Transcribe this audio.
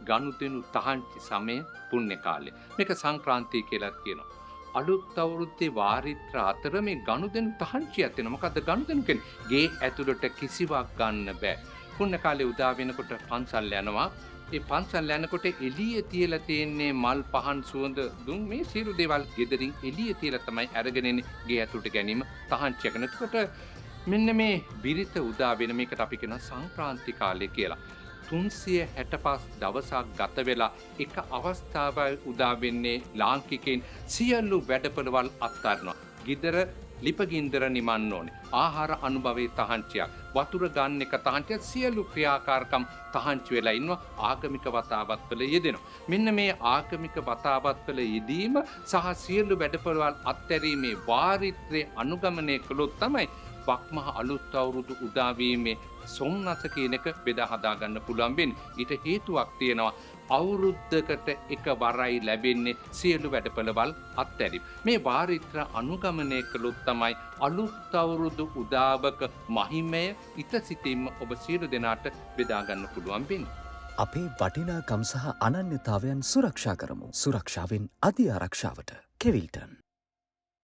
ගනුදෙනු තහංචි සමය පුණ්‍ය කාලය. මේක සංක්‍රාන්තිය කියලා කියනවා. අලුත් අවුරුද්දේ වාරිත්‍ර අතර මේ ගනුදෙනු තහංචි ඇති වෙනවා. මොකද්ද ගනුදෙනු කියන්නේ? ගේ ඇතුළට කිසිවක් ගන්න බෑ. පුණ්‍ය කාලේ උදා වෙනකොට පන්සල් යනවා. ඒ පන්සල් යනකොට එළියේ තියලා තියෙන්නේ මල් පහන් සුවඳ දුම් මේ සියලු දේවල් ගෙදරින් එළියේ තියලා තමයි අරගෙන එන්නේ ගේ ඇතුළට ගැනීම තහංචි කරන. එතකොට මෙන්න මේ බිරිත උදා වෙන මේකට අපි කියනවා සංක්‍රාන්ති කාලය කියලා. 365 දවසක් ගත වෙලා එක අවස්ථාවයි උදා වෙන්නේ ලාංකිකයන් සියලු වැඩපළවල් අත්හරිනවා. ගිදර ලිපගින්දර නිමන්න ඕනේ. ආහාර අනුභවයේ තහංචියක්. වතුර ගන්න එක තහංචියක්. සියලු ක්‍රියාකාරකම් තහංචි වෙලා ඉන්නවා. ආගමික වතාවත්වල යෙදෙනවා. මෙන්න මේ ආගමික වතාවත්වල යෙදීම සහ සියලු වැඩපළවල් අත්හැරීමේ වාරිත්‍රයේ අනුගමනය කළොත් තමයි බක්මහ අලුත් අවුරුදු උදාවීමේ සොම්නස කියන එක බෙදා හදා ගන්න පුළුවන් වෙන්නේ. ඊට හේතුවක් තියෙනවා. අවුරුද්දකට එක වරයි ලැබෙන්නේ සියලු වැඩපළවල් අත්හැරීම. මේ වාරිත්‍ර අනුගමනය කළොත් තමයි අලුත් අවුරුදු උදාවක මහිමය ඉතසිතින්ම ඔබ සියලු දෙනාට බෙදා ගන්න පුළුවන් වෙන්නේ. අපේ වටිනාකම් සහ අනන්‍යතාවයන් සුරක්ෂා කරමු. සුරක්ෂාවෙන් අධි ආරක්ෂාවට. කෙවිල්ටන්